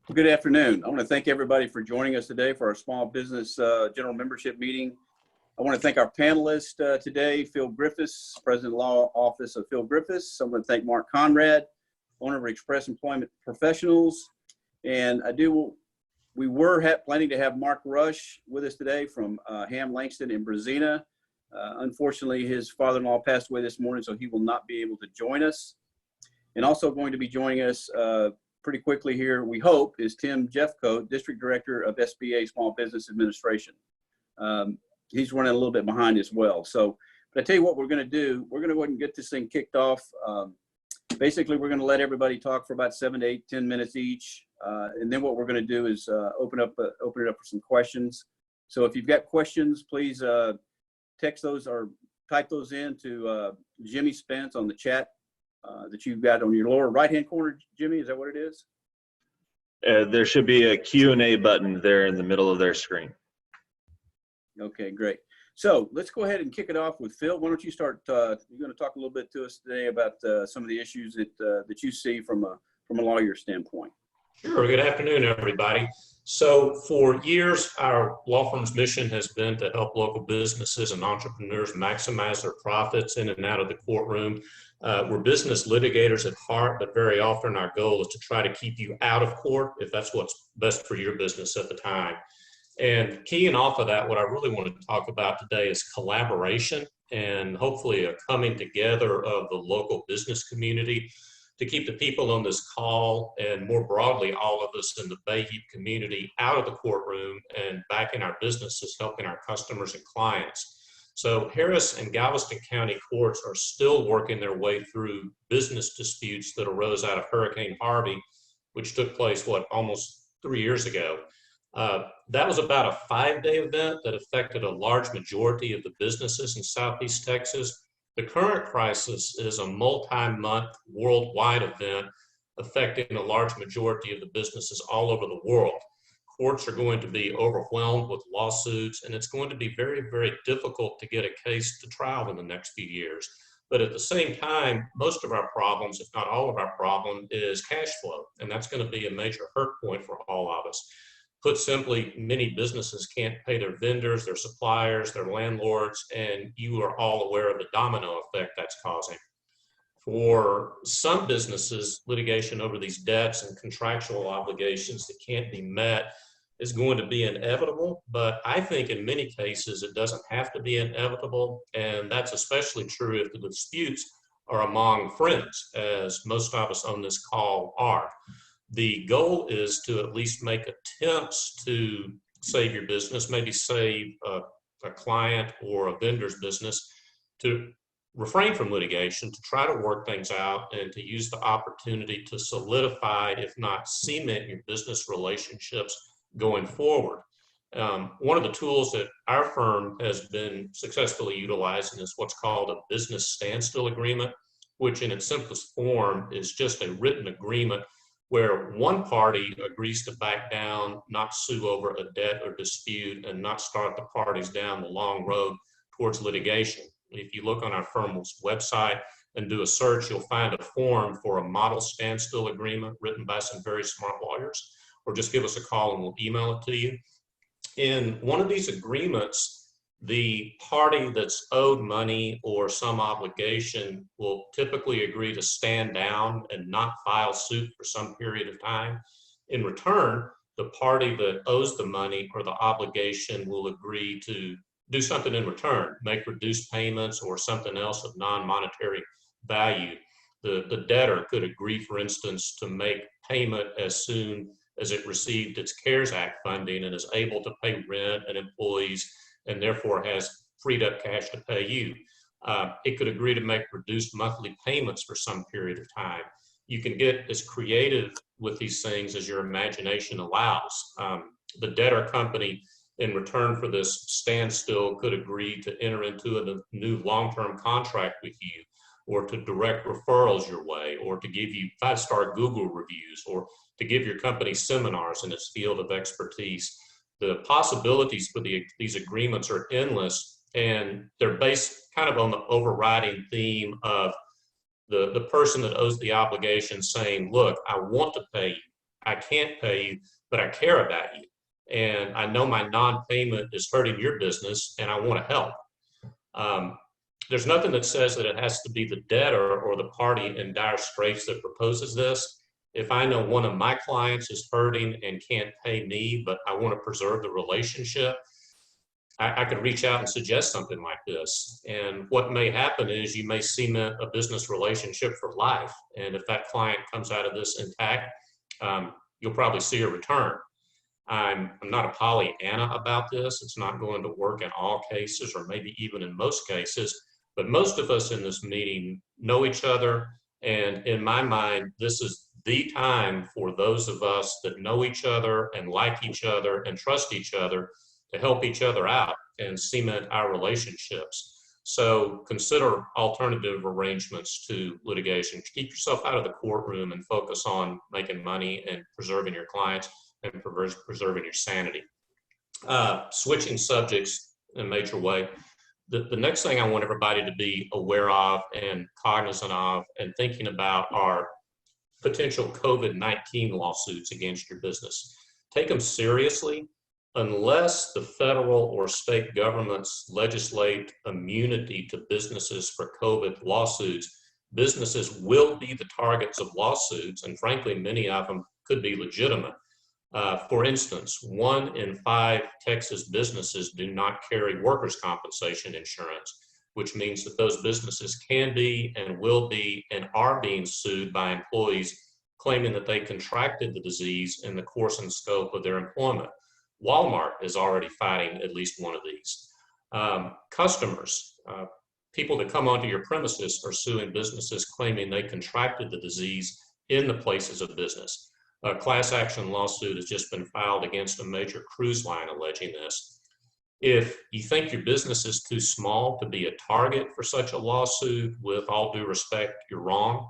Well, good afternoon. I want to thank everybody for joining us today for our small business general membership meeting. I want to thank our panelists today, Phil Griffis, President of the Law Office of Phil Griffis. I want to thank Mark Conrad, owner of Express Employment Professionals. And we were planning to have Mark Rush with us today from Langston and Brezina. Unfortunately, his father-in-law passed away this morning, so he will not be able to join us. And also going to be joining us pretty quickly here, we hope, is Tim Jeffcoat, District Director of SBA Small Business Administration. He's running a little bit behind as well. So, but I tell you what we're going to do. We're going to go ahead and get this thing kicked off. Basically, we're going to let everybody talk for about 7 to 8, 10 minutes each. And then what we're going to do is open it up for some questions. So if you've got questions, please text those or type those in to Jimmy Spence on the chat that you've got on your lower right-hand corner. Jimmy, is that what it is? There should be a Q&A button there in the middle of their screen. Okay, great. So let's go ahead and kick it off with Phil. Why don't you start? You're going to talk a little bit to us today about some of the issues that you see from a lawyer standpoint. Sure. Good afternoon, everybody. So for years, our law firm's mission has been to help local businesses and entrepreneurs maximize their profits in and out of the courtroom. We're business litigators at heart, but very often our goal is to try to keep you out of court if that's what's best for your business at the time. And keying off of that, what I really want to talk about today is collaboration and hopefully a coming together of the local business community to keep the people on this call and more broadly, all of us in the BAHEP community out of the courtroom and back in our businesses, helping our customers and clients. So Harris and Galveston County courts are still working their way through business disputes that arose out of Hurricane Harvey, which took place, almost 3 years ago. That was about a 5-day event that affected a large majority of the businesses in Southeast Texas. The current crisis is a multi-month worldwide event affecting a large majority of the businesses all over the world. Courts are going to be overwhelmed with lawsuits, and it's going to be very, very difficult to get a case to trial in the next few years. But at the same time, most of our problems, if not all of our problem, is cash flow, and that's going to be a major hurt point for all of us. Put simply, many businesses can't pay their vendors, their suppliers, their landlords, and you are all aware of the domino effect that's causing. For some businesses, litigation over these debts and contractual obligations that can't be met is going to be inevitable, but I think in many cases it doesn't have to be inevitable, and that's especially true if the disputes are among friends, as most of us on this call are. The goal is to at least make attempts to save your business, maybe save a client or a vendor's business, to refrain from litigation, to try to work things out and to use the opportunity to solidify, if not cement, your business relationships going forward. One of the tools that our firm has been successfully utilizing is what's called a business standstill agreement, which in its simplest form is just a written agreement where one party agrees to back down, not sue over a debt or dispute, and not start the parties down the long road towards litigation. If you look on our firm's website and do a search, you'll find a form for a model standstill agreement written by some very smart lawyers, or just give us a call and we'll email it to you. In one of these agreements, the party that's owed money or some obligation will typically agree to stand down and not file suit for some period of time. In return, the party that owes the money or the obligation will agree to do something in return, make reduced payments or something else of non-monetary value. The debtor could agree, for instance, to make payment as soon as it received its CARES Act funding and is able to pay rent and employees and therefore has freed up cash to pay you. It could agree to make reduced monthly payments for some period of time. You can get as creative with these things as your imagination allows. The debtor company, in return for this standstill, could agree to enter into a new long-term contract with you, or to direct referrals your way, or to give you 5-star Google reviews, or to give your company seminars in its field of expertise. The possibilities for these agreements are endless, and they're based kind of on the overriding theme of the person that owes the obligation saying, look, I want to pay you. I can't pay you, but I care about you. And I know my non-payment is hurting your business and I want to help. There's nothing that says that it has to be the debtor or the party in dire straits that proposes this. If I know one of my clients is hurting and can't pay me, but I want to preserve the relationship, I could reach out and suggest something like this. And what may happen is you may cement a business relationship for life. And if that client comes out of this intact, you'll probably see a return. I'm not a Pollyanna about this. It's not going to work in all cases, or maybe even in most cases. But most of us in this meeting know each other. And in my mind, this is the time for those of us that know each other and like each other and trust each other to help each other out and cement our relationships. So consider alternative arrangements to litigation. Keep yourself out of the courtroom and focus on making money and preserving your clients and preserving your sanity. Switching subjects in a major way. The next thing I want everybody to be aware of and cognizant of and thinking about are potential COVID-19 lawsuits against your business. Take them seriously. Unless the federal or state governments legislate immunity to businesses for COVID lawsuits, businesses will be the targets of lawsuits, and frankly, many of them could be legitimate. For instance, 1 in 5 Texas businesses do not carry workers' compensation insurance, which means that those businesses can be and will be and are being sued by employees claiming that they contracted the disease in the course and scope of their employment. Walmart is already fighting at least one of these. Customers, people that come onto your premises are suing businesses claiming they contracted the disease in the places of business. A class action lawsuit has just been filed against a major cruise line alleging this. If you think your business is too small to be a target for such a lawsuit, with all due respect, you're wrong.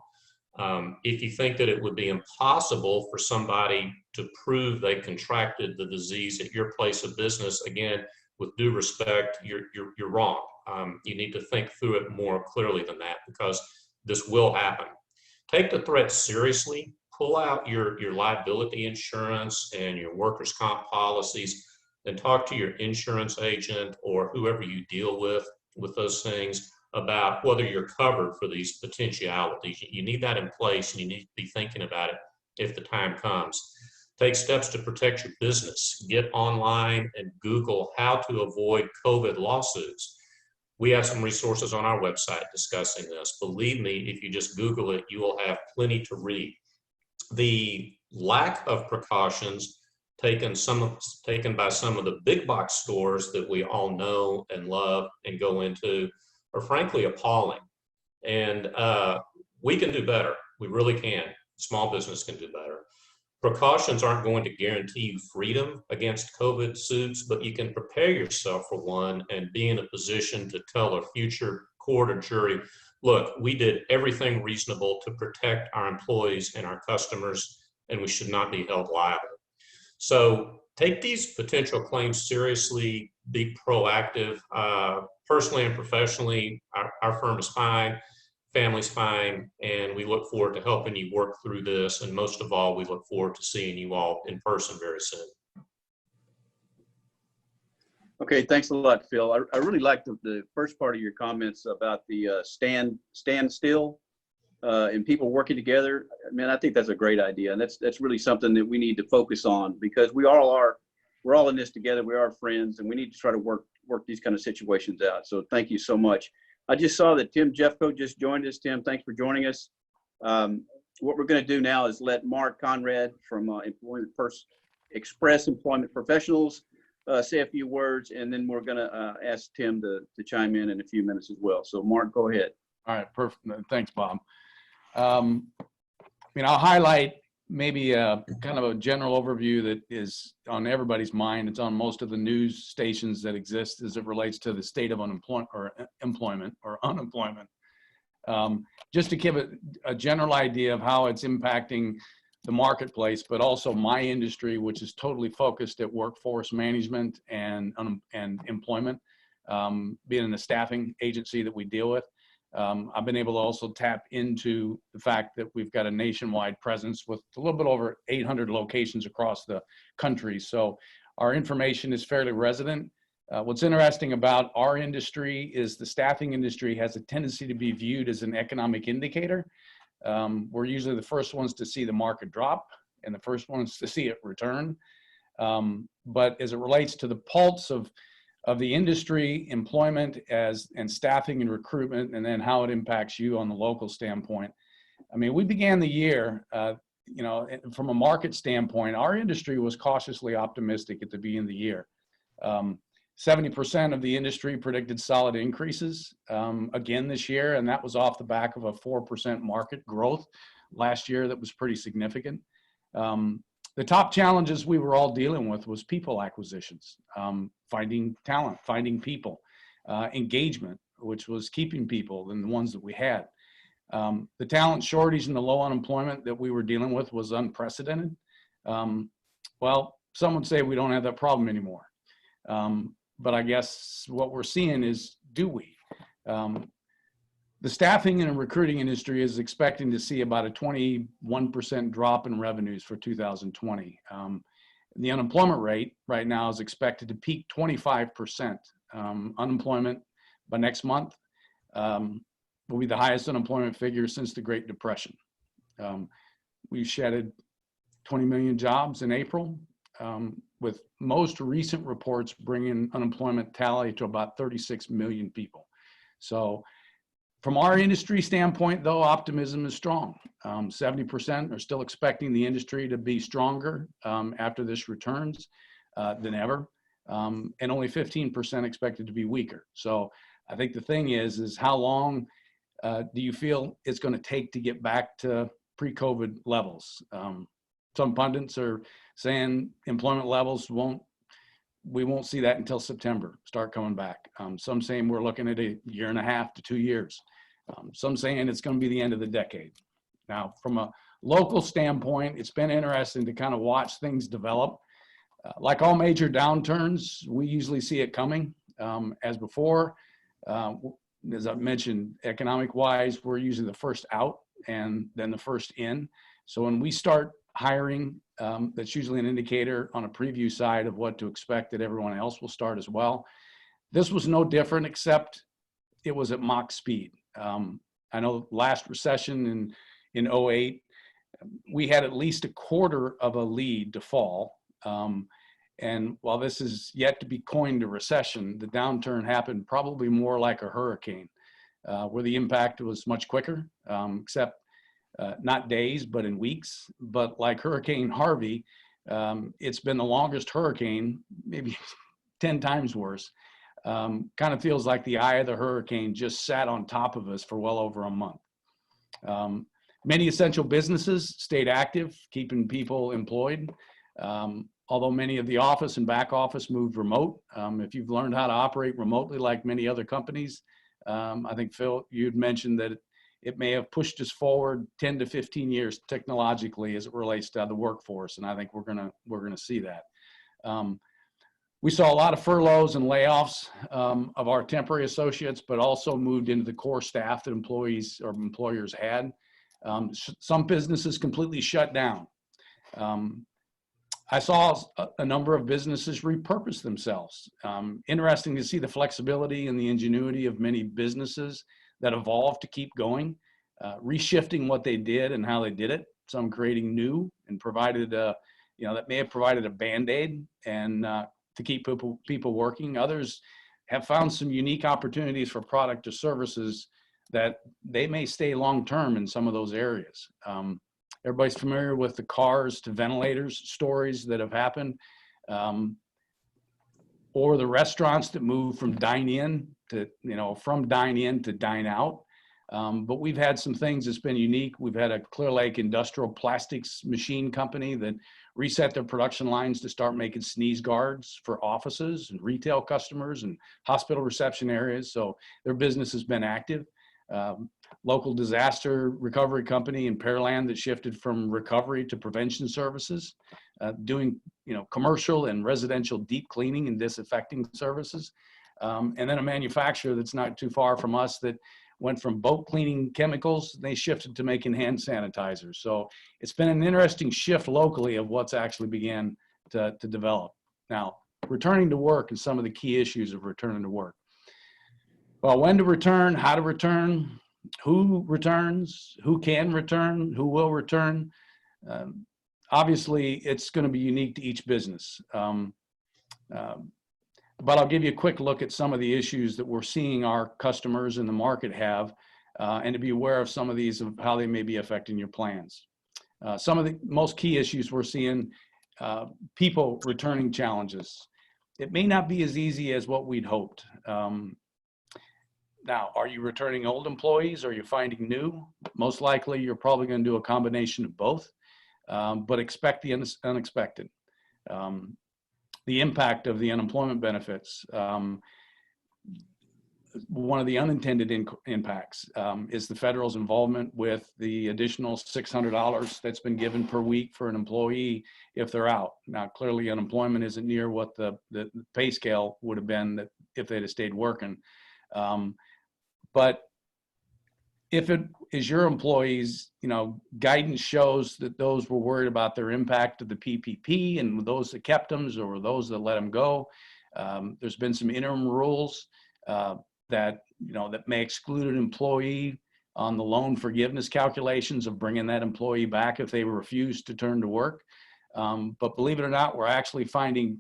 If you think that it would be impossible for somebody to prove they contracted the disease at your place of business, again, with due respect, you're wrong. You need to think through it more clearly than that, because this will happen. Take the threat seriously. Pull out your liability insurance and your workers' comp policies and talk to your insurance agent or whoever you deal with those things about whether you're covered for these potentialities. You need that in place, and you need to be thinking about it if the time comes. Take steps to protect your business. Get online and Google how to avoid COVID lawsuits. We have some resources on our website discussing this. Believe me, if you just Google it, you will have plenty to read. The lack of precautions taken by some of the big box stores that we all know and love and go into are frankly appalling. And we can do better. We really can. Small business can do better. Precautions aren't going to guarantee you freedom against COVID suits, but you can prepare yourself for one and be in a position to tell a future court or jury, look, we did everything reasonable to protect our employees and our customers, and we should not be held liable. So take these potential claims seriously, be proactive. Personally and professionally, our firm is fine, family's fine, and we look forward to helping you work through this. And most of all, we look forward to seeing you all in person very soon. Okay, thanks a lot, Phil. I really liked the first part of your comments about the standstill and people working together. Man, I think that's a great idea, and that's really something that we need to focus on, because we're all in this together. We are friends, and we need to try to work these kind of situations out. So thank you so much. I just saw that Tim Jeffcoat just joined us. Tim, thanks for joining us. What we're going to do now is let Mark Conrad from Express Employment Professionals say a few words, and then we're going to ask Tim to chime in a few minutes as well. So Mark, go ahead. All right, perfect. Thanks, Bob. I'll highlight maybe kind of a general overview that is on everybody's mind. It's on most of the news stations that exist as it relates to the state of employment or unemployment. Just to give a general idea of how it's impacting the marketplace, but also my industry, which is totally focused at workforce management and employment, being in the staffing agency that we deal with. I've been able to also tap into the fact that we've got a nationwide presence with a little bit over 800 locations across the country. So our information is fairly resident. What's interesting about our industry is the staffing industry has a tendency to be viewed as an economic indicator. We're usually the first ones to see the market drop and the first ones to see it return. But as it relates to the pulse of the industry, employment and staffing and recruitment, and then how it impacts you on the local standpoint. I mean, we began the year, from a market standpoint, our industry was cautiously optimistic at the beginning of the year. 70% of the industry predicted solid increases again this year, and that was off the back of a 4% market growth last year that was pretty significant. The top challenges we were all dealing with was people acquisitions, finding talent, finding people, engagement, which was keeping people and the ones that we had. The talent shortage and the low unemployment that we were dealing with was unprecedented. Well, some would say we don't have that problem anymore. But I guess what we're seeing is, do we? The staffing and recruiting industry is expecting to see about a 21% drop in revenues for 2020. The unemployment rate right now is expected to peak 25%. Unemployment by next month will be the highest unemployment figure since the Great Depression. We shedded 20 million jobs in April, with most recent reports bringing unemployment tally to about 36 million people. So from our industry standpoint, though, optimism is strong. 70% are still expecting the industry to be stronger after this returns than ever, and only 15% expected to be weaker. So I think the thing is how long do you feel it's going to take to get back to pre-COVID levels? Some pundits are saying employment levels we won't see that until September, start coming back. Some saying we're looking at a year and a half to 2 years. Some saying it's going to be the end of the decade. Now, from a local standpoint, it's been interesting to kind of watch things develop. Like all major downturns, we usually see it coming. As before, as I've mentioned, economic-wise, we're usually the first out and then the first in. So when we start hiring, that's usually an indicator on a preview side of what to expect that everyone else will start as well. This was no different, except it was at Mach speed. I know last recession in 08, we had at least a quarter of a lead to fall. And while this is yet to be coined a recession, the downturn happened probably more like a hurricane, where the impact was much quicker, except not days, but in weeks. But like Hurricane Harvey, it's been the longest hurricane, maybe 10 times worse. Kind of feels like the eye of the hurricane just sat on top of us for well over a month. Many essential businesses stayed active, keeping people employed. Although many of the office and back office moved remote. If you've learned how to operate remotely like many other companies, I think, Phil, you'd mentioned that it may have pushed us forward 10 to 15 years technologically as it relates to the workforce, and I think we're gonna see that. We saw a lot of furloughs and layoffs of our temporary associates, but also moved into the core staff that employees or employers had. Some businesses completely shut down. I saw a number of businesses repurpose themselves. Interesting to see the flexibility and the ingenuity of many businesses that evolved to keep going, reshifting what they did and how they did it. Some creating new and provided, that may have provided a Band-Aid and to keep people working. Others have found some unique opportunities for product or services that they may stay long-term in some of those areas. Everybody's familiar with the cars to ventilators stories that have happened, or the restaurants that move from dine-in to, from dine-in to dine-out. But we've had some things that's been unique. We've had a Clear Lake industrial plastics machine company that reset their production lines to start making sneeze guards for offices and retail customers and hospital reception areas. So their business has been active. Local disaster recovery company in Pearland that shifted from recovery to prevention services, doing commercial and residential deep cleaning and disinfecting services. And then a manufacturer that's not too far from us that went from boat cleaning chemicals, they shifted to making hand sanitizers. So it's been an interesting shift locally of what's actually began to develop. Now, returning to work and some of the key issues of returning to work. Well, when to return, how to return, who returns, who can return, who will return. Obviously, it's going to be unique to each business. But I'll give you a quick look at some of the issues that we're seeing our customers in the market have, and to be aware of some of these, of how they may be affecting your plans. Some of the most key issues we're seeing, people returning challenges. It may not be as easy as what we'd hoped. Now, are you returning old employees? Or are you finding new? Most likely, you're probably going to do a combination of both, but expect the unexpected. The impact of the unemployment benefits. One of the unintended impacts is the federal's involvement with the additional $600 that's been given per week for an employee if they're out. Now, clearly unemployment isn't near what the pay scale would have been that if they'd have stayed working. But if it is your employees, guidance shows that those were worried about their impact of the PPP and those that kept them or those that let them go. There's been some interim rules that may exclude an employee on the loan forgiveness calculations of bringing that employee back if they refuse to turn to work. But believe it or not, we're actually finding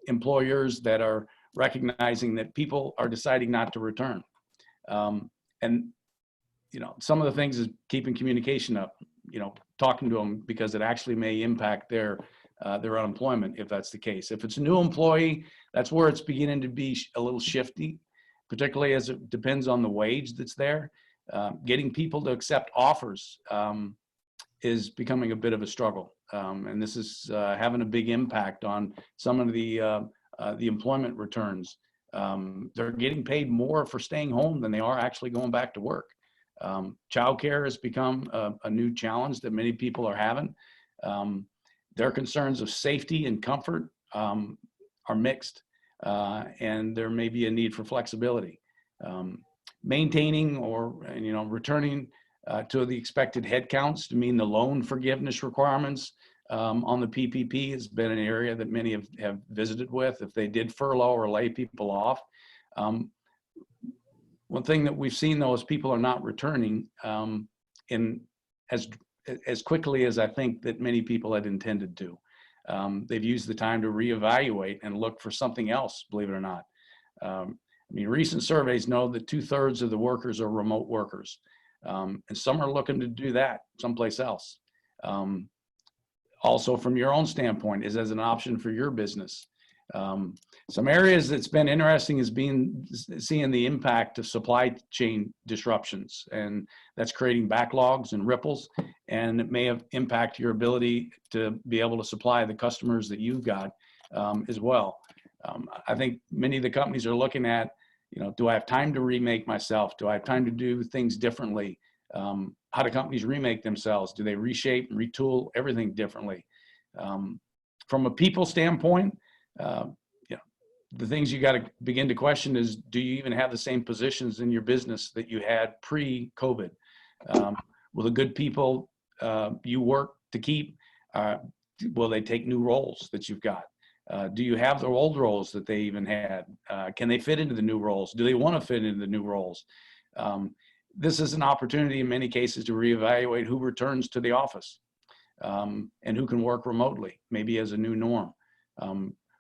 employers that are recognizing that people are deciding not to return. And some of the things is keeping communication up, talking to them, because it actually may impact their unemployment if that's the case. If it's a new employee, that's where it's beginning to be a little shifty, particularly as it depends on the wage that's there. Getting people to accept offers is becoming a bit of a struggle. And this is having a big impact on some of the employment returns. They're getting paid more for staying home than they are actually going back to work. Childcare has become a new challenge that many people are having. Their concerns of safety and comfort are mixed, and there may be a need for flexibility. Maintaining or returning to the expected headcounts to mean the loan forgiveness requirements on the PPP has been an area that many have visited with. If they did furlough or lay people off. One thing that we've seen, though, is people are not returning in as quickly as I think that many people had intended to. They've used the time to reevaluate and look for something else, believe it or not. Recent surveys know that 2/3 of the workers are remote workers, and some are looking to do that someplace else. Also, from your own standpoint, is as an option for your business. Some areas that's been interesting is seeing the impact of supply chain disruptions, and that's creating backlogs and ripples, and it may have impact your ability to be able to supply the customers that you've got as well. I think many of the companies are looking at, do I have time to remake myself? Do I have time to do things differently? How do companies remake themselves? Do they reshape and retool everything differently? From a people standpoint, the things you got to begin to question is, do you even have the same positions in your business that you had pre-COVID? Will the good people you work to keep, will they take new roles that you've got? Do you have the old roles that they even had? Can they fit into the new roles? Do they want to fit into the new roles? This is an opportunity in many cases to reevaluate who returns to the office and who can work remotely, maybe as a new norm.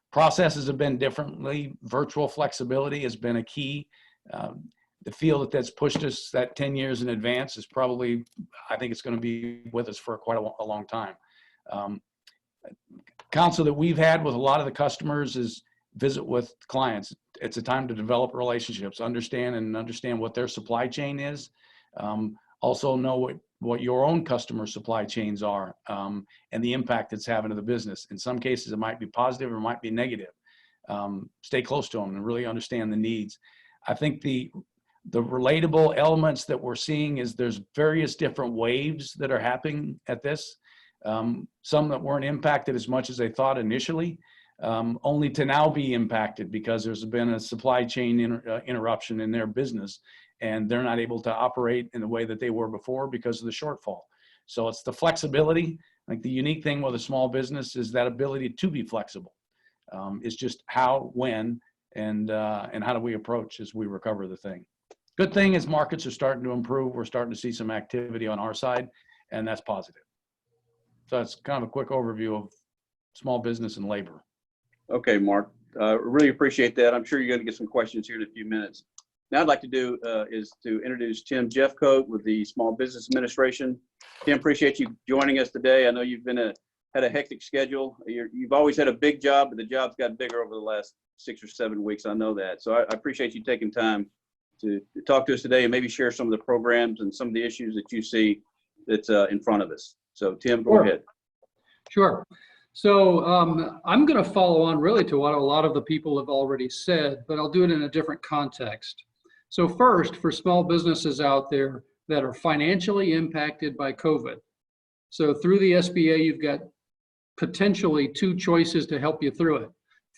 Processes have been differently. Virtual flexibility has been a key. The field that's pushed us that 10 years in advance is probably, I think it's going to be with us for quite a long time. Counsel that we've had with a lot of the customers is visit with clients. It's a time to develop relationships, understand what their supply chain is. Also know what your own customer supply chains are and the impact it's having to the business. In some cases, it might be positive or it might be negative. Stay close to them and really understand the needs. I think the relatable elements that we're seeing is there's various different waves that are happening at this. Some that weren't impacted as much as they thought initially, only to now be impacted because there's been a supply chain interruption in their business. and they're not able to operate in the way that they were before because of the shortfall. So it's the flexibility. Like the unique thing with a small business is that ability to be flexible. It's just how, when, and how do we approach as we recover the thing. Good thing is markets are starting to improve. We're starting to see some activity on our side, and that's positive. So that's kind of a quick overview of small business and labor. Okay, Mark, really appreciate that. I'm sure you're going to get some questions here in a few minutes. Now I'd like to do is to introduce Tim Jeffcoat with the Small Business Administration. Tim, appreciate you joining us today. I know you've been had a hectic schedule. You've always had a big job, but the job's got bigger over the last 6 or 7 weeks. I know that. So I appreciate you taking time to talk to us today and maybe share some of the programs and some of the issues that you see that's in front of us. So Tim, go ahead. Sure. So I'm going to follow on really to what a lot of the people have already said, but I'll do it in a different context. So first, for small businesses out there that are financially impacted by COVID. So through the SBA, you've got potentially 2 choices to help you through it.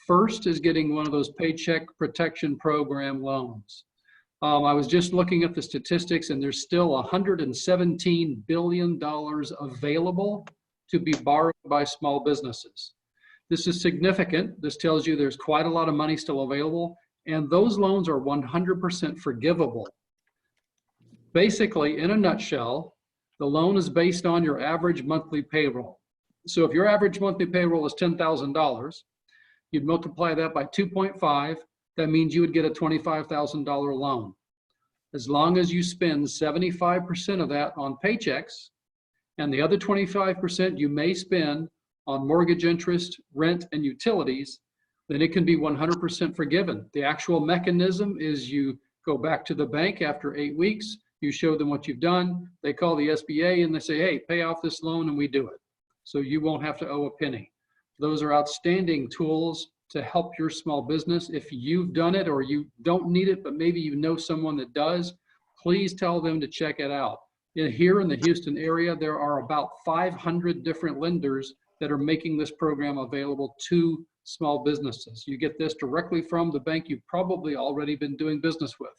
First is getting one of those Paycheck Protection Program loans. I was just looking at the statistics, and there's still $117 billion available to be borrowed by small businesses. This is significant. This tells you there's quite a lot of money still available, and those loans are 100% forgivable. Basically, in a nutshell, the loan is based on your average monthly payroll. So if your average monthly payroll is $10,000, you'd multiply that by 2.5. That means you would get a $25,000 loan. As long as you spend 75% of that on paychecks, and the other 25% you may spend on mortgage interest, rent, and utilities, then it can be 100% forgiven. The actual mechanism is you go back to the bank after 8 weeks, you show them what you've done, they call the SBA and they say, hey, pay off this loan, and we do it. So you won't have to owe a penny. Those are outstanding tools to help your small business. If you've done it or you don't need it, but maybe you know someone that does, please tell them to check it out. Here in the Houston area, there are about 500 different lenders that are making this program available to small businesses. You get this directly from the bank you've probably already been doing business with.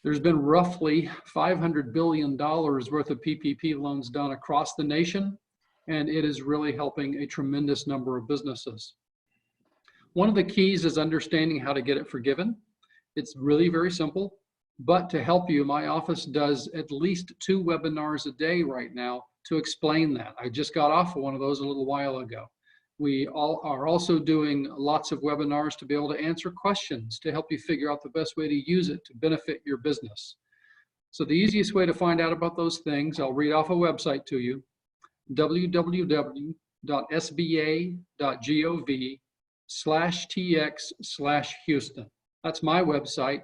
There's been roughly $500 billion worth of PPP loans done across the nation, and it is really helping a tremendous number of businesses. One of the keys is understanding how to get it forgiven. It's really very simple, but to help you, my office does at least 2 webinars a day right now to explain that. I just got off of one of those a little while ago. We are also doing lots of webinars to be able to answer questions to help you figure out the best way to use it to benefit your business. So the easiest way to find out about those things, I'll read off a website to you, www.sba.gov/tx/Houston. That's my website.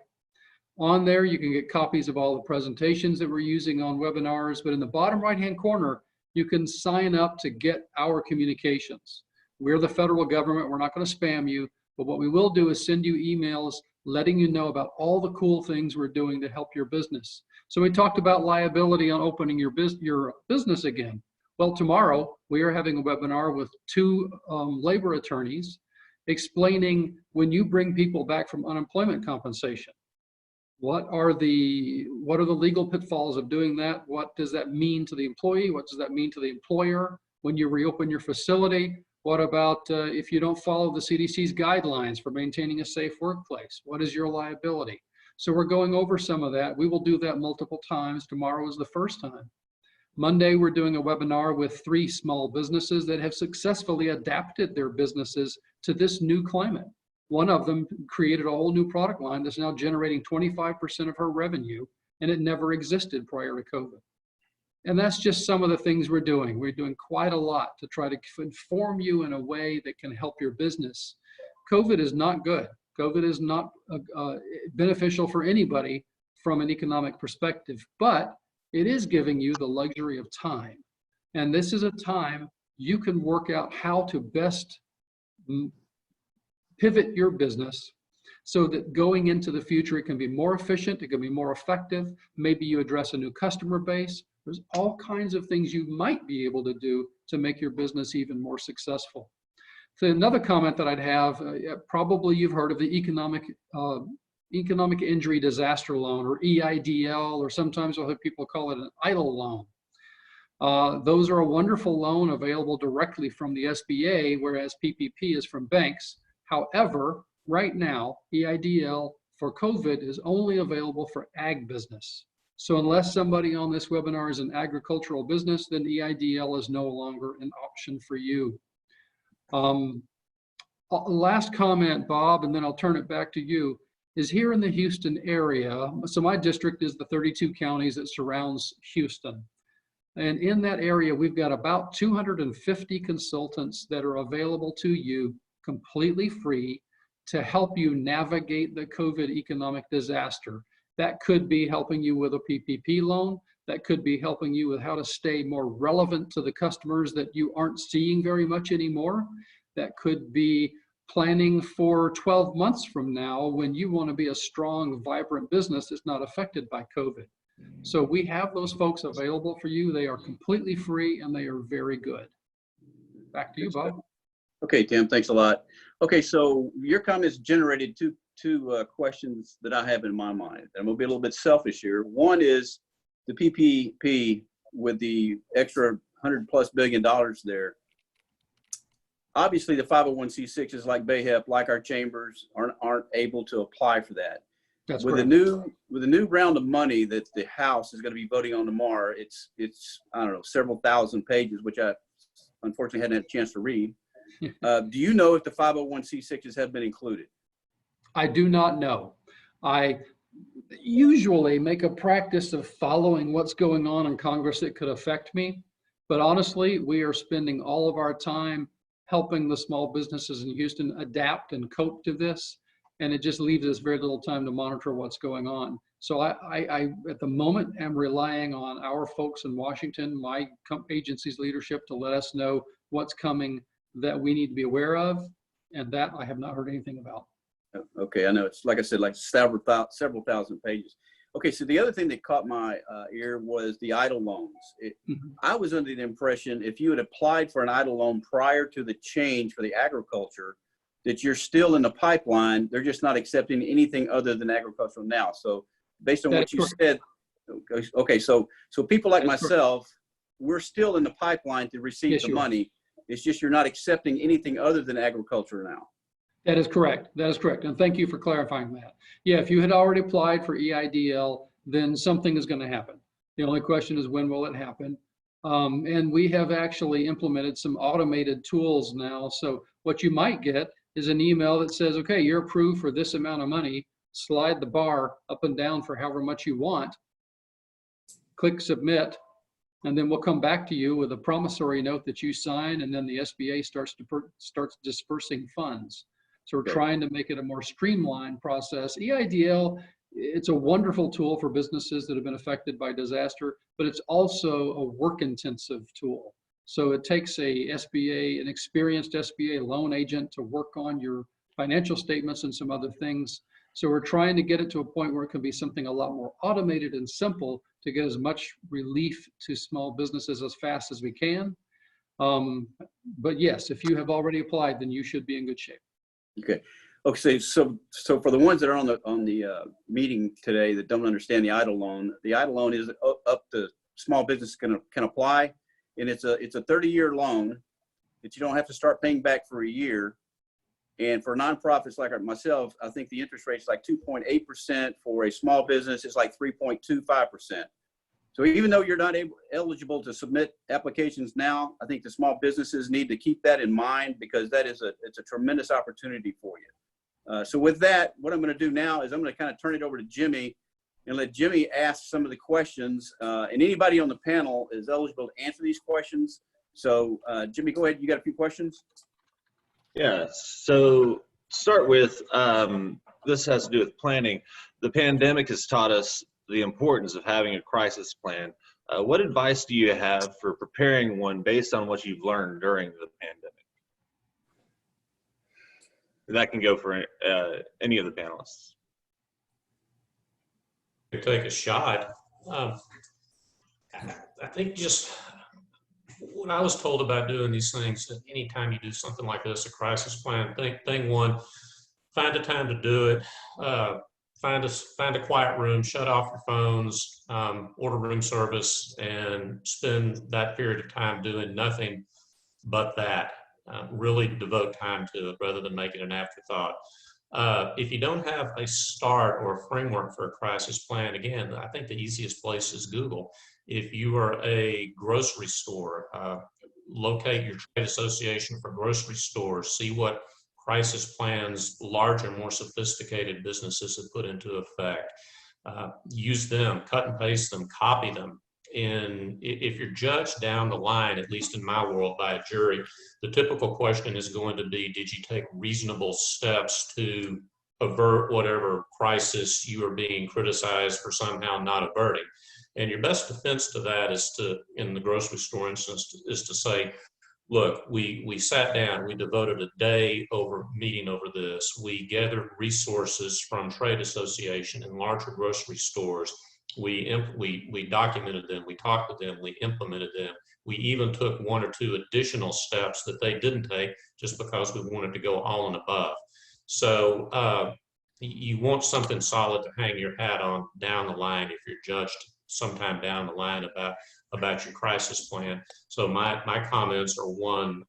On there, you can get copies of all the presentations that we're using on webinars, but in the bottom right-hand corner, you can sign up to get our communications. We're the federal government. We're not going to spam you, but what we will do is send you emails letting you know about all the cool things we're doing to help your business. So we talked about liability on opening your business again. Well, tomorrow we are having a webinar with 2 labor attorneys explaining when you bring people back from unemployment compensation. What are the legal pitfalls of doing that? What does that mean to the employee? What does that mean to the employer when you reopen your facility? What about if you don't follow the CDC's guidelines for maintaining a safe workplace? What is your liability? So we're going over some of that. We will do that multiple times. Tomorrow is the first time. Monday, we're doing a webinar with 3 small businesses that have successfully adapted their businesses to this new climate. One of them created a whole new product line that's now generating 25% of her revenue, and it never existed prior to COVID. And that's just some of the things we're doing. We're doing quite a lot to try to inform you in a way that can help your business. COVID is not good. COVID is not beneficial for anybody from an economic perspective, but it is giving you the luxury of time. And this is a time you can work out how to best pivot your business so that going into the future, it can be more efficient, it can be more effective. Maybe you address a new customer base. There's all kinds of things you might be able to do to make your business even more successful. So another comment that I'd have, probably you've heard of the economic economic injury disaster loan, or EIDL, or sometimes we'll have people call it an EIDL loan. Those are a wonderful loan available directly from the SBA, whereas PPP is from banks. However, right now, EIDL for COVID is only available for ag business. So unless somebody on this webinar is an agricultural business, then EIDL is no longer an option for you. Last comment, Bob, and then I'll turn it back to you, is here in the Houston area. So my district is the 32 counties that surrounds Houston. And in that area, we've got about 250 consultants that are available to you completely free to help you navigate the COVID economic disaster. That could be helping you with a PPP loan. That could be helping you with how to stay more relevant to the customers that you aren't seeing very much anymore. That could be planning for 12 months from now when you want to be a strong, vibrant business that's not affected by COVID. So we have those folks available for you. They are completely free and they are very good. Back to you, Bob. Okay, Tim, thanks a lot. Okay, so your comments generated two questions that I have in my mind. I'm gonna be a little bit selfish here. One is the PPP with the extra $100+ billion there. Obviously, the 501c6s like BAHEP, like our chambers, aren't able to apply for that. That's with correct. the new round of money that the House is going to be voting on tomorrow, it's I don't know, several thousand pages, which I unfortunately hadn't had a chance to read. Do you know if the 501c6s have been included? I do not know. I usually make a practice of following what's going on in Congress that could affect me. But honestly, we are spending all of our time helping the small businesses in Houston adapt and cope to this. And it just leaves us very little time to monitor what's going on. So I at the moment, am relying on our folks in Washington, my agency's leadership, to let us know what's coming that we need to be aware of. And that I have not heard anything about. Okay, I know it's, like I said, like several thousand pages. Okay, so the other thing that caught my ear was the EIDL loans. I was under the impression if you had applied for an EIDL loan prior to the change for the agriculture, that you're still in the pipeline. They're just not accepting anything other than agricultural now. So based on what you said, okay, so people like myself, we're still in the pipeline to receive the money. It's just you're not accepting anything other than agriculture now. That is correct. That is correct. And thank you for clarifying that. Yeah, if you had already applied for EIDL, then something is going to happen. The only question is, when will it happen? And we have actually implemented some automated tools now. So what you might get is an email that says, okay, you're approved for this amount of money. Slide the bar up and down for however much you want. Click submit. And then we'll come back to you with a promissory note that you sign, and then the SBA starts dispersing funds. So we're trying to make it a more streamlined process. EIDL, it's a wonderful tool for businesses that have been affected by disaster, but it's also a work-intensive tool. So it takes an experienced SBA loan agent to work on your financial statements and some other things. So we're trying to get it to a point where it can be something a lot more automated and simple to get as much relief to small businesses as fast as we can. But yes, if you have already applied, then you should be in good shape. Okay. Okay. So for the ones that are on the meeting today that don't understand the EIDL loan is up to small business can apply, and it's a 30-year loan that you don't have to start paying back for a year. And for nonprofits like myself, I think the interest rate is like 2.8%. For a small business, it's like 3.25%. So even though you're not eligible to submit applications now, I think the small businesses need to keep that in mind, because it's a tremendous opportunity for you. So with that, what I'm going to do now is I'm going to kind of turn it over to Jimmy and let Jimmy ask some of the questions. And anybody on the panel is eligible to answer these questions. So Jimmy, go ahead. You got a few questions? Yeah, so start with, this has to do with planning. The pandemic has taught us the importance of having a crisis plan. What advice do you have for preparing one based on what you've learned during the pandemic? That can go for any of the panelists. Take a shot. I think just what I was told about doing these things, that anytime you do something like this, a crisis plan, thing one, find a time to do it. find a quiet room, shut off your phones, order room service, and spend that period of time doing nothing but that. Really devote time to it rather than make it an afterthought. If you don't have a start or a framework for a crisis plan, again, I think the easiest place is Google. If you are a grocery store, locate your trade association for grocery stores, see what crisis plans larger, more sophisticated businesses have put into effect. Use them, cut and paste them, copy them. And if you're judged down the line, at least in my world, by a jury, the typical question is going to be, did you take reasonable steps to avert whatever crisis you are being criticized for somehow not averting? And your best defense to that is to, in the grocery store instance, is to say, look, we sat down, we devoted a day meeting over this. We gathered resources from trade association and larger grocery stores. We documented them, we talked with them, we implemented them. We even took one or two additional steps that they didn't take just because we wanted to go all and above. So you want something solid to hang your hat on down the line if you're judged sometime down the line about your crisis plan. So my comments are, one,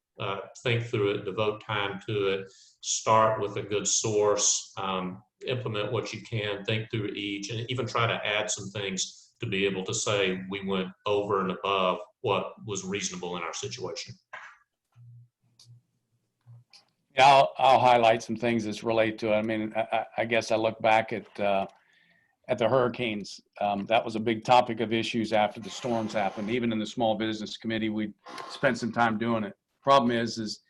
think through it, devote time to it, start with a good source, implement what you can, think through each, and even try to add some things to be able to say we went over and above what was reasonable in our situation. Yeah, I'll highlight some things that's related to it. I mean, I guess I look back at the hurricanes. That was a big topic of issues after the storms happened. Even in the small business committee, we spent some time doing it. Problem is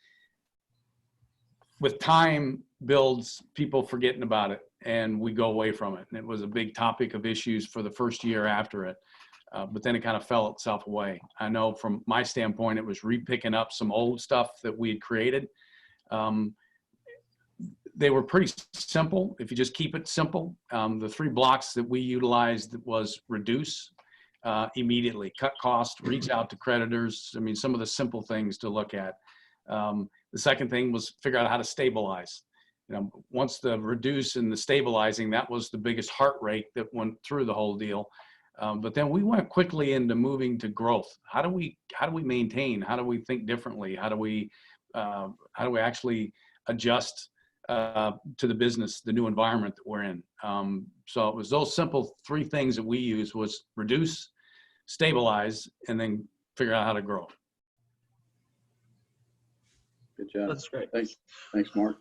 with time builds people forgetting about it, and we go away from it. And it was a big topic of issues for the first year after it. But then it kind of fell itself away. I know from my standpoint, it was repicking up some old stuff that we had created. They were pretty simple. If you just keep it simple, the 3 blocks that we utilized was reduce immediately, cut cost, reach out to creditors. I mean, some of the simple things to look at. The second thing was figure out how to stabilize. You know, once the reduce and the stabilizing, that was the biggest heart rate that went through the whole deal. But then we went quickly into moving to growth. How do we maintain? How do we think differently? How do we actually adjust to the business, the new environment that we're in? So it was those simple 3 things that we used: was reduce, stabilize, and then figure out how to grow. Good job. That's great. Thanks, Mark.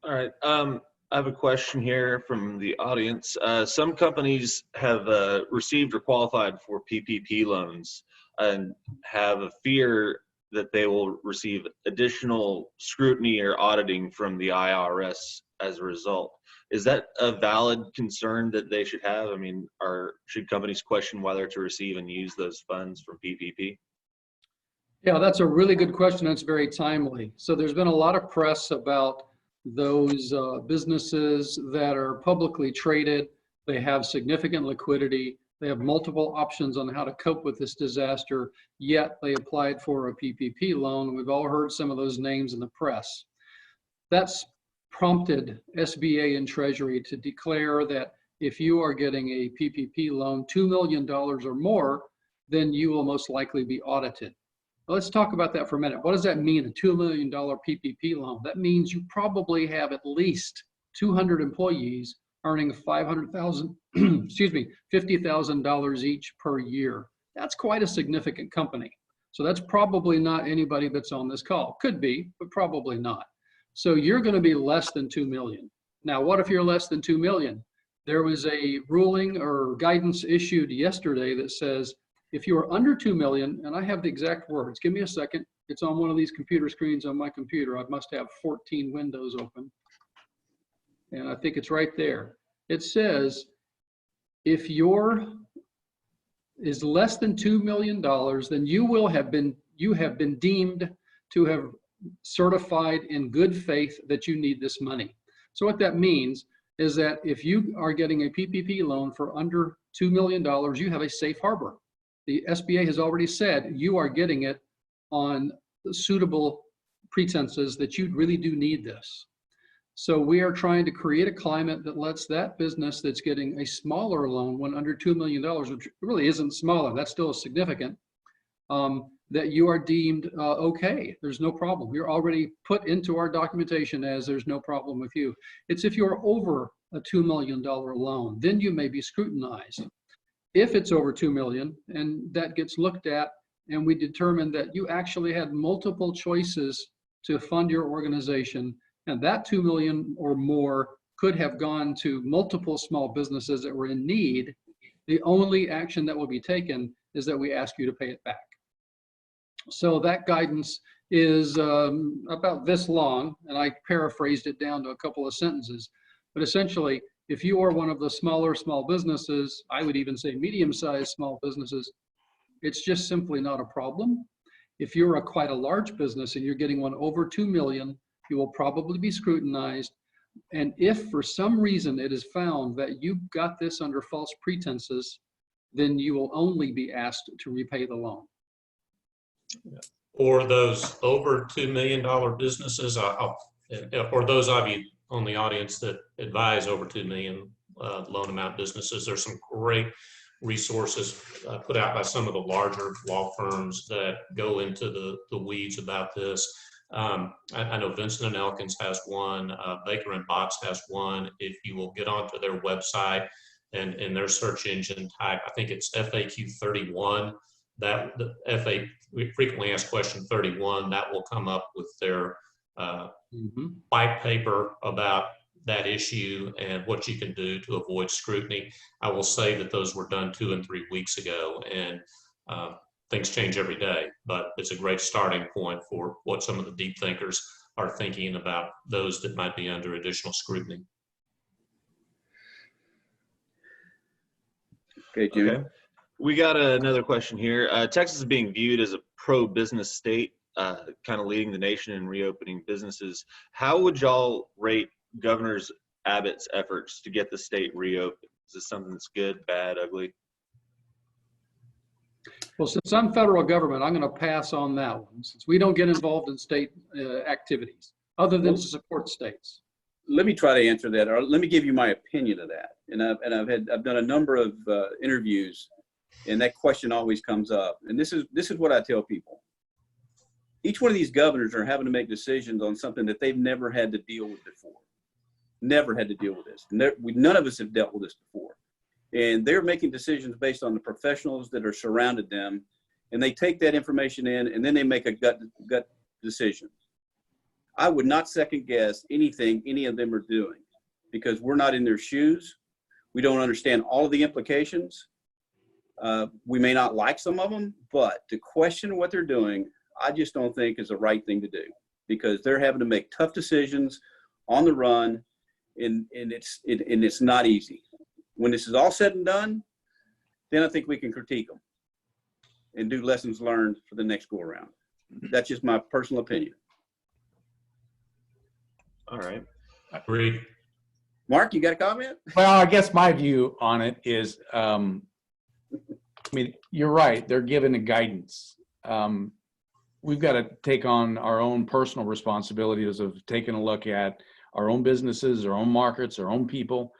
All right. I have a question here from the audience. Some companies have received or qualified for PPP loans and have a fear that they will receive additional scrutiny or auditing from the IRS as a result. Is that a valid concern that they should have? I mean, should companies question whether to receive and use those funds from PPP? Yeah, that's a really good question. That's very timely. So there's been a lot of press about those businesses that are publicly traded. They have significant liquidity. They have multiple options on how to cope with this disaster, yet they applied for a PPP loan. We've all heard some of those names in the press. That's prompted SBA and Treasury to declare that if you are getting a PPP loan, $2 million or more, then you will most likely be audited. Let's talk about that for a minute. What does that mean, a $2 million PPP loan? That means you probably have at least 200 employees earning $500,000, excuse me, $50,000 each per year. That's quite a significant company. So that's probably not anybody that's on this call. Could be, but probably not. So you're going to be less than 2 million. Now, what if you're less than 2 million? There was a ruling or guidance issued yesterday that says if you are under 2 million, and I have the exact words, give me a second. It's on one of these computer screens on my computer. I must have 14 windows open. And I think it's right there. It says, if is less than $2 million, then you have been deemed to have certified in good faith that you need this money. So what that means is that if you are getting a PPP loan for under $2 million, you have a safe harbor. The SBA has already said you are getting it on suitable pretenses that you really do need this. So we are trying to create a climate that lets that business that's getting a smaller loan, when under $2 million, which really isn't smaller, that's still significant, that you are deemed okay. There's no problem. You're already put into our documentation as there's no problem with you. It's if you're over a $2 million loan, then you may be scrutinized. If it's over 2 million and that gets looked at and we determine that you actually had multiple choices to fund your organization, and that 2 million or more could have gone to multiple small businesses that were in need, the only action that will be taken is that we ask you to pay it back. So that guidance is about this long, and I paraphrased it down to a couple of sentences. But essentially, if you are one of the smaller small businesses, I would even say medium-sized small businesses, it's just simply not a problem. If you're quite a large business and you're getting one over 2 million, you will probably be scrutinized. And if for some reason it is found that you got this under false pretenses, then you will only be asked to repay the loan. For those over $2 million businesses, or those of you on the audience that advise over 2 million loan amount businesses, there's some great resources put out by some of the larger law firms that go into the weeds about this. I know Vincent & Elkins has one, Baker & Botts has one. If you will get onto their website and in their search engine type, I think it's FAQ 31, that the frequently asked question 31, that will come up with their white paper about that issue and what you can do to avoid scrutiny. I will say that those were done 2 and 3 weeks ago, and things change every day, but it's a great starting point for what some of the deep thinkers are thinking about those that might be under additional scrutiny. Okay, Jimmy. Okay. We got another question here. Texas is being viewed as a pro-business state, kind of leading the nation in reopening businesses. How would y'all rate Governor Abbott's efforts to get the state reopened? Is this something that's good, bad, ugly? Well, since I'm federal government, I'm going to pass on that one, since we don't get involved in state activities other than to support states. Let me try to answer that, or let me give you my opinion of that. And I've done a number of interviews, and that question always comes up. And this is what I tell people. Each one of these governors are having to make decisions on something that they've never had to deal with before. Never had to deal with this. None of us have dealt with this before. And they're making decisions based on the professionals that are surrounded them. And they take that information in, and then they make a gut decision. I would not second guess anything any of them are doing, because we're not in their shoes. We don't understand all of the implications. We may not like some of them, but to question what they're doing, I just don't think is the right thing to do, because they're having to make tough decisions on the run, and it's not easy. When this is all said and done, then I think we can critique them and do lessons learned for the next go around. That's just my personal opinion. All right. Agreed. Mark, you got a comment? Well, I guess my view on it is, I mean, you're right. They're given a guidance. We've got to take on our own personal responsibilities of taking a look at our own businesses, our own markets, our own people.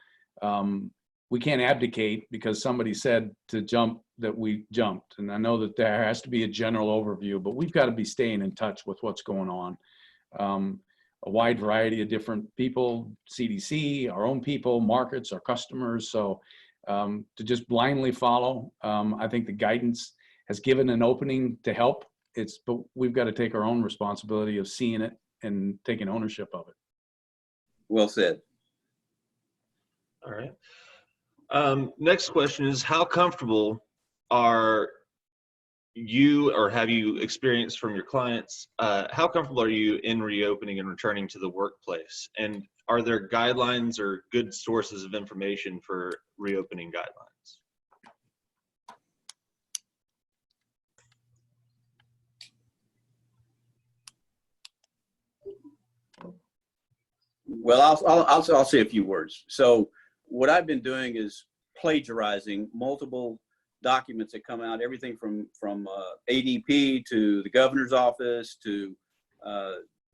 We can't abdicate because somebody said to jump that we jumped. And I know that there has to be a general overview, but we've got to be staying in touch with what's going on. A wide variety of different people, CDC, our own people, markets, our customers. So to just blindly follow, I think the guidance has given an opening to help. But we've got to take our own responsibility of seeing it and taking ownership of it. Well said. All right. Next question is, how comfortable are you, or have you experienced from your clients, how comfortable are you in reopening and returning to the workplace? And are there guidelines or good sources of information for reopening guidelines? Well, I'll say a few words. So what I've been doing is plagiarizing multiple documents that come out, everything from ADP to the governor's office to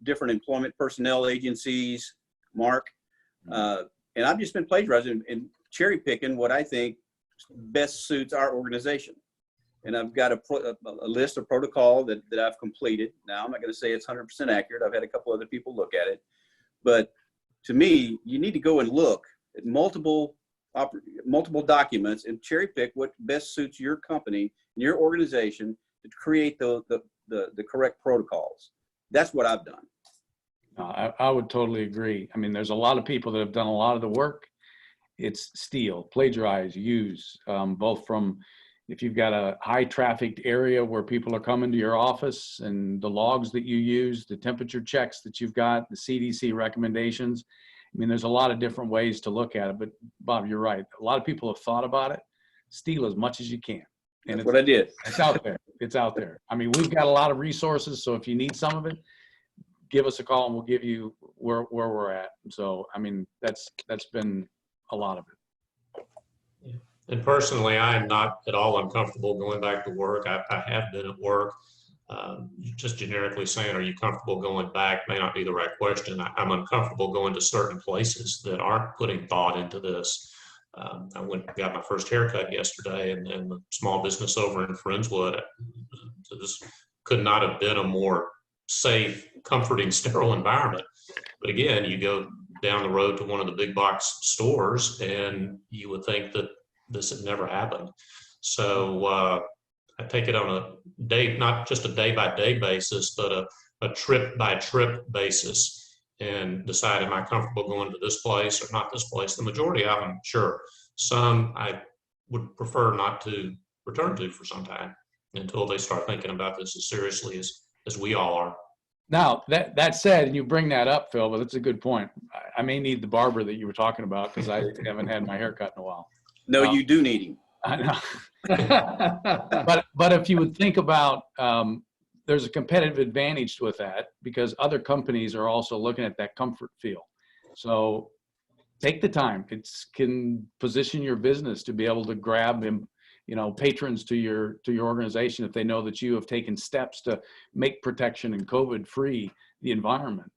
different employment personnel agencies, Mark. And I've just been plagiarizing and cherry picking what I think best suits our organization. And I've got a list of protocol that I've completed. Now, I'm not going to say it's 100% accurate. I've had a couple other people look at it. But to me, you need to go and look at multiple documents and cherry pick what best suits your company and your organization to create the correct protocols. That's what I've done. I would totally agree. I mean, there's a lot of people that have done a lot of the work. It's steal, plagiarize, use, both from if you've got a high trafficked area where people are coming to your office and the logs that you use, the temperature checks that you've got, the CDC recommendations. I mean, there's a lot of different ways to look at it, but Bob, you're right. A lot of people have thought about it. Steal as much as you can. And that's what I did. It's out there. It's out there. I mean, we've got a lot of resources. So if you need some of it, give us a call and we'll give you where we're at. So, I mean, that's been a lot of it. And personally, I am not at all uncomfortable going back to work. I have been at work. Just generically saying, are you comfortable going back may not be the right question. I'm uncomfortable going to certain places that aren't putting thought into this. I went and got my first haircut yesterday, and the small business over in Friendswood, this could not have been a more safe, comforting, sterile environment. But again, you go down the road to one of the big box stores and you would think that this had never happened. So I take it on a day, not just a day by day basis, but a trip by trip basis, and decide, am I comfortable going to this place or not this place? The majority of them, sure. Some I would prefer not to return to for some time until they start thinking about this as seriously as we all are. Now, that said, and you bring that up, Phil, but that's a good point. I may need the barber that you were talking about because I haven't had my hair cut in a while. No, you do need him. I know. But if you would think about, there's a competitive advantage with that because other companies are also looking at that comfort feel. So take the time. It can position your business to be able to grab patrons to your organization if they know that you have taken steps to make protection and COVID-free the environment.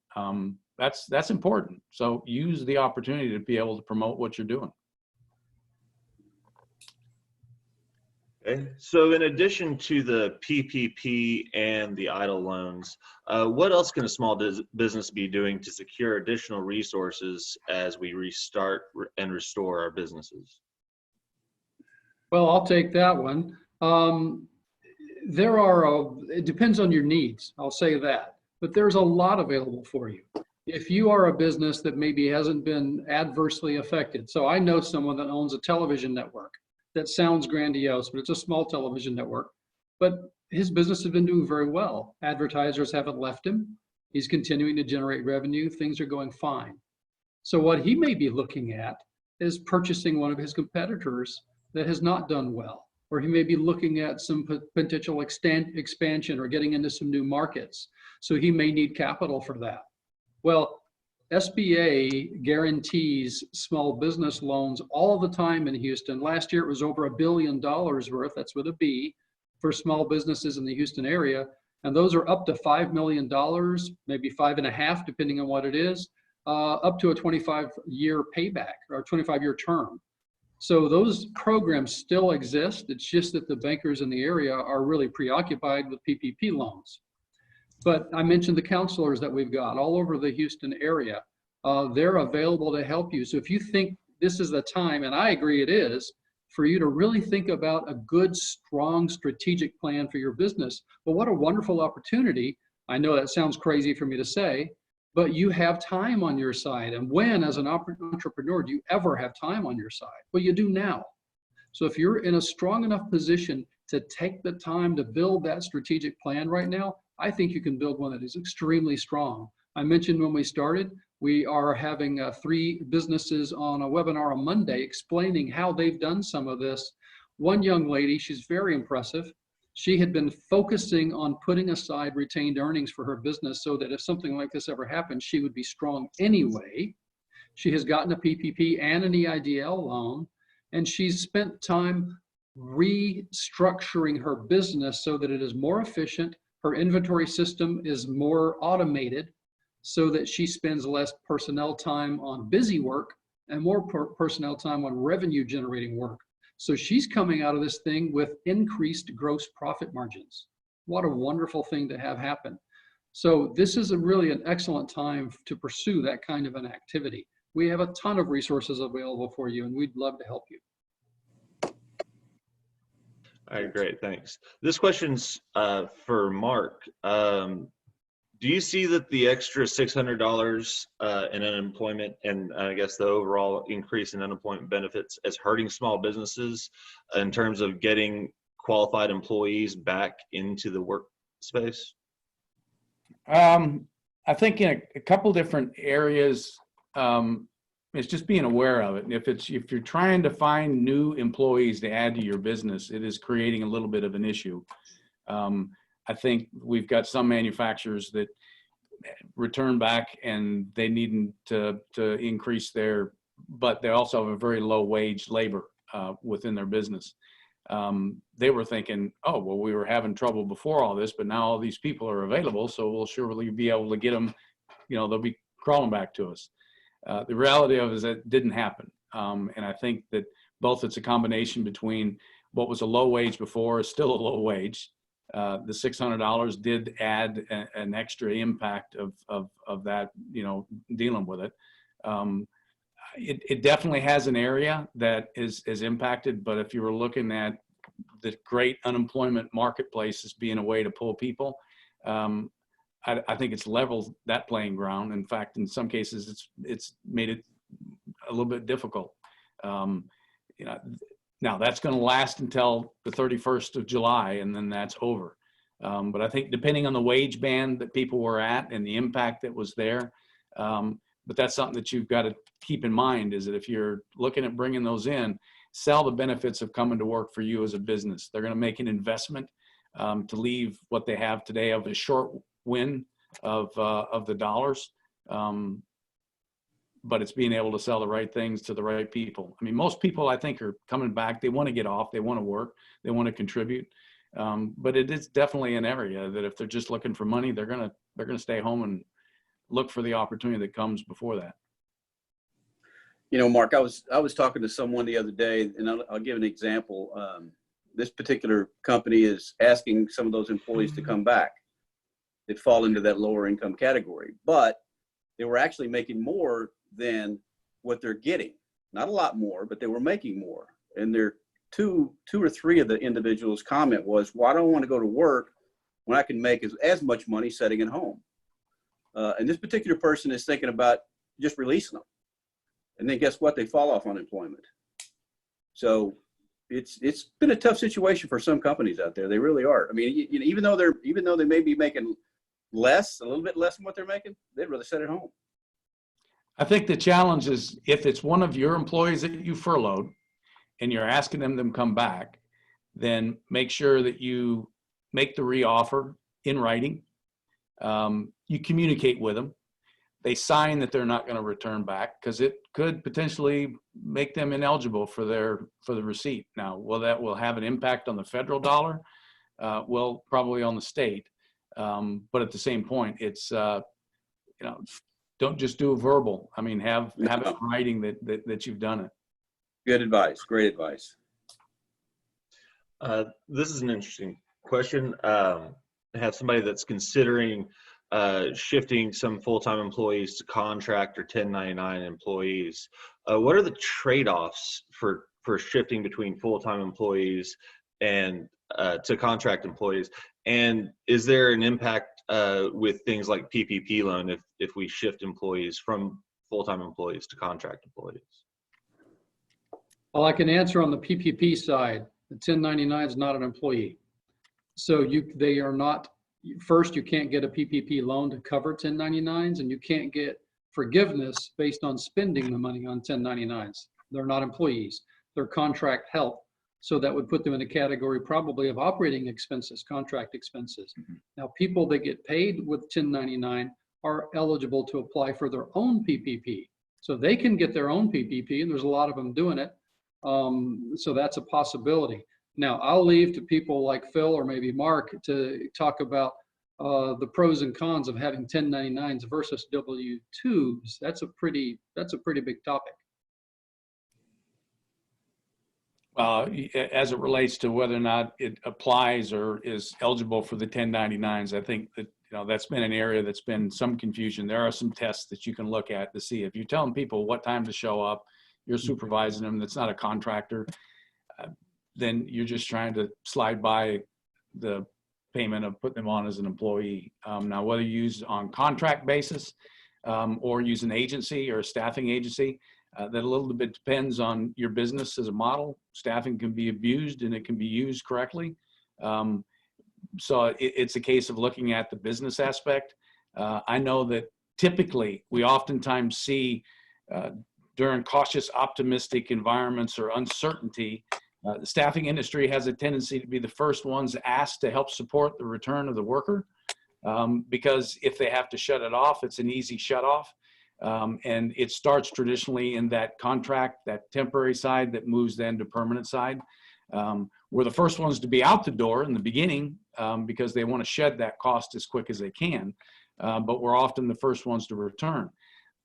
That's important. So use the opportunity to be able to promote what you're doing. Okay. So in addition to the PPP and the EIDL loans, what else can a small business be doing to secure additional resources as we restart and restore our businesses? Well, I'll take that one. It depends on your needs, I'll say that, but there's a lot available for you. If you are a business that maybe hasn't been adversely affected. So I know someone that owns a television network. That sounds grandiose, but it's a small television network. But his business has been doing very well. Advertisers haven't left him. He's continuing to generate revenue. Things are going fine. So what he may be looking at is purchasing one of his competitors that has not done well, or he may be looking at some potential expansion or getting into some new markets. So he may need capital for that. Well, SBA guarantees small business loans all the time in Houston. Last year, it was over $1 billion worth, that's with a B, for small businesses in the Houston area. And those are up to $5 million, maybe 5.5, depending on what it is, up to a 25-year payback or 25-year term. So those programs still exist. It's just that the bankers in the area are really preoccupied with PPP loans. But I mentioned the counselors that we've got all over the Houston area. They're available to help you. So if you think this is the time, and I agree it is, for you to really think about a good, strong, strategic plan for your business. Well, what a wonderful opportunity. I know that sounds crazy for me to say, but you have time on your side. And when, as an entrepreneur, do you ever have time on your side? Well, you do now. So if you're in a strong enough position to take the time to build that strategic plan right now, I think you can build one that is extremely strong. I mentioned when we started, we are having 3 businesses on a webinar on Monday explaining how they've done some of this. One young lady, she's very impressive. She had been focusing on putting aside retained earnings for her business so that if something like this ever happened, she would be strong anyway. She has gotten a PPP and an EIDL loan, and she's spent time restructuring her business so that it is more efficient. Her inventory system is more automated. so that she spends less personnel time on busy work and more personnel time on revenue generating work. So she's coming out of this thing with increased gross profit margins. What a wonderful thing to have happen. So this is really an excellent time to pursue that kind of an activity. We have a ton of resources available for you, and we'd love to help you. All right, great, thanks. This question's for Mark. Do you see that the extra $600 in unemployment and I guess the overall increase in unemployment benefits as hurting small businesses in terms of getting qualified employees back into the workspace? I think in a couple different areas, it's just being aware of it. And if you're trying to find new employees to add to your business, it is creating a little bit of an issue. I think we've got some manufacturers that return back and they need to increase but they also have a very low wage labor within their business. They were thinking, oh, well, we were having trouble before all this, but now all these people are available, so we'll surely be able to get them, they'll be crawling back to us. The reality of it is that it didn't happen. And I think that both it's a combination between what was a low wage before is still a low wage. The $600 did add an extra impact of that, dealing with it. It definitely has an area that is impacted, but if you were looking at the great unemployment marketplace as being a way to pull people, I think it's leveled that playing ground. In fact, in some cases, it's made it a little bit difficult. Now that's going to last until the 31st of July, and then that's over. But I think depending on the wage band that people were at and the impact that was there, but that's something that you've got to keep in mind, is that if you're looking at bringing those in, sell the benefits of coming to work for you as a business. They're going to make an investment to leave what they have today of a short win of the dollars. But it's being able to sell the right things to the right people. I mean, most people I think are coming back. They want to get off. They want to work. They want to contribute. But it is definitely an area that if they're just looking for money, they're gonna stay home and look for the opportunity that comes before that. Mark, I was talking to someone the other day, and I'll give an example. This particular company is asking some of those employees to come back that fall into that lower income category, but they were actually making more than what they're getting. Not a lot more, but they were making more. And there two or three of the individuals' comment was, well, I don't want to go to work when I can make as much money sitting at home. And this particular person is thinking about just releasing them. And then guess what? They fall off unemployment. So it's been a tough situation for some companies out there. They really are. I mean, even though they may be making a little bit less than what they're making, they'd rather sit at home. I think the challenge is if it's one of your employees that you furloughed and you're asking them to come back, then make sure that you make the reoffer in writing. You communicate with them. They sign that they're not going to return back, because it could potentially make them ineligible for the receipt. Now, that will have an impact on the federal dollar? Well, probably on the state. But at the same point, it's don't just do a verbal. I mean, have it in writing that you've done it. Good advice. Great advice. This is an interesting question. I have somebody that's considering shifting some full-time employees to contract or 1099 employees. What are the trade-offs for shifting between full-time employees and to contract employees? And is there an impact with things like PPP loan if we shift employees from full-time employees to contract employees? Well, I can answer on the PPP side. The 1099 is not an employee. So they are not, first, you can't get a PPP loan to cover 1099s, and you can't get forgiveness based on spending the money on 1099s. They're not employees. They're contract help. So that would put them in a category probably of operating expenses, contract expenses. Mm-hmm. Now, people that get paid with 1099 are eligible to apply for their own PPP. So they can get their own PPP, and there's a lot of them doing it. So that's a possibility. Now, I'll leave to people like Phil or maybe Mark to talk about the pros and cons of having 1099s versus W-2s. That's a pretty big topic. As it relates to whether or not it applies or is eligible for the 1099s, I think that, that's been an area that's been some confusion. There are some tests that you can look at to see if you're telling people what time to show up, you're supervising them, that's not a contractor, then you're just trying to slide by the payment of putting them on as an employee. Now, whether you use on contract basis or use an agency or a staffing agency, that a little bit depends on your business as a model. Staffing can be abused and it can be used correctly. So it's a case of looking at the business aspect. I know that typically we oftentimes see during cautious, optimistic environments or uncertainty, the staffing industry has a tendency to be the first ones asked to help support the return of the worker, because if they have to shut it off, it's an easy shut off. And it starts traditionally in that contract, that temporary side that moves then to permanent side. We're the first ones to be out the door in the beginning because they want to shed that cost as quick as they can, but we're often the first ones to return.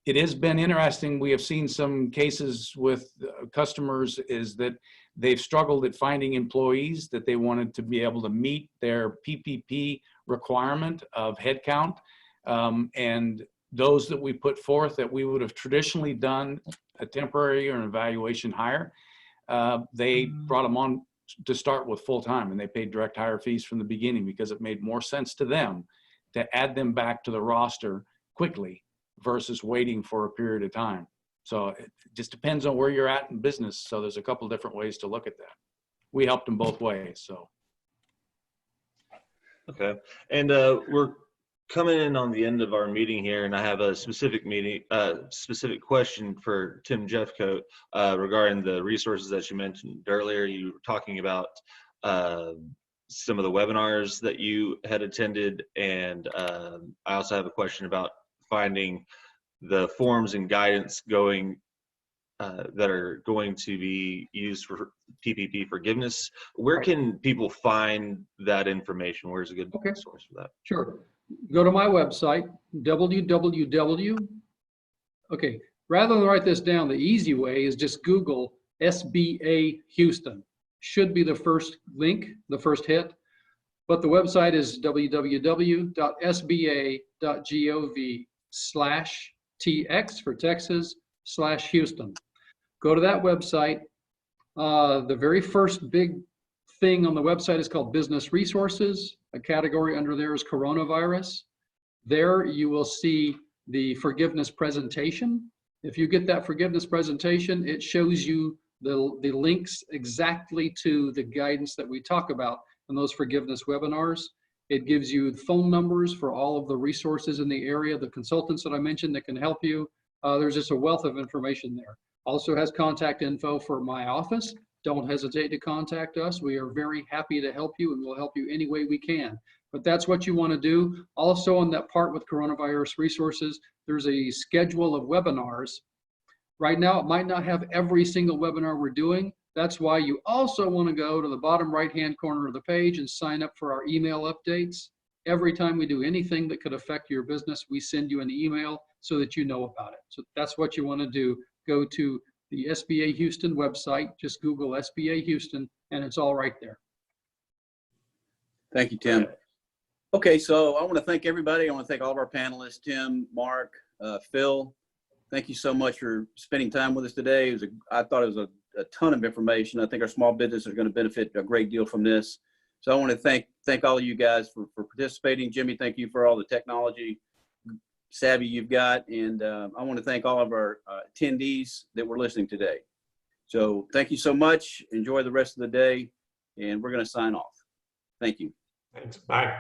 It has been interesting. We have seen some cases with customers is that they've struggled at finding employees that they wanted to be able to meet their PPP requirement of headcount. And those that we put forth that we would have traditionally done a temporary or an evaluation hire, they brought them on to start with full time, and they paid direct hire fees from the beginning because it made more sense to them to add them back to the roster quickly versus waiting for a period of time. So it just depends on where you're at in business. So there's a couple different ways to look at that. We helped them both ways. So. Okay. And we're coming in on the end of our meeting here, and I have a specific question for Tim Jeffcoat regarding the resources that you mentioned earlier. You were talking about some of the webinars that you had attended, and I also have a question about finding the forms and guidance going that are going to be used for PPP forgiveness. Where can people find that information? Where's a good source for that? Sure. Go to my website, rather than write this down, the easy way is just Google SBA Houston. Should be the first link, the first hit, but the website is www.sba.gov/TX for Texas /Houston. Go to that website. The very first big thing on the website is called Business Resources. A category under there is Coronavirus. There you will see the forgiveness presentation. If you get that forgiveness presentation, it shows you the links exactly to the guidance that we talk about in those forgiveness webinars. It gives you phone numbers for all of the resources in the area, the consultants that I mentioned that can help you. There's just a wealth of information there. Also has contact info for my office. Don't hesitate to contact us. We are very happy to help you, and we'll help you any way we can. But that's what you want to do. Also on that part with coronavirus resources, there's a schedule of webinars. Right now, it might not have every single webinar we're doing. That's why you also want to go to the bottom right-hand corner of the page and sign up for our email updates. Every time we do anything that could affect your business, we send you an email so that you know about it. So that's what you want to do. Go to the SBA Houston website, just Google SBA Houston, and it's all right there. Thank you, Tim. Okay, so I want to thank everybody. I want to thank all of our panelists, Tim, Mark, Phil. Thank you so much for spending time with us today. I thought it was a ton of information. I think our small business are going to benefit a great deal from this. So I want to thank all of you guys for participating. Jimmy, thank you for all the technology savvy you've got. And I want to thank all of our attendees that were listening today. So thank you so much. Enjoy the rest of the day, and we're going to sign off. Thank you. Thanks. Bye.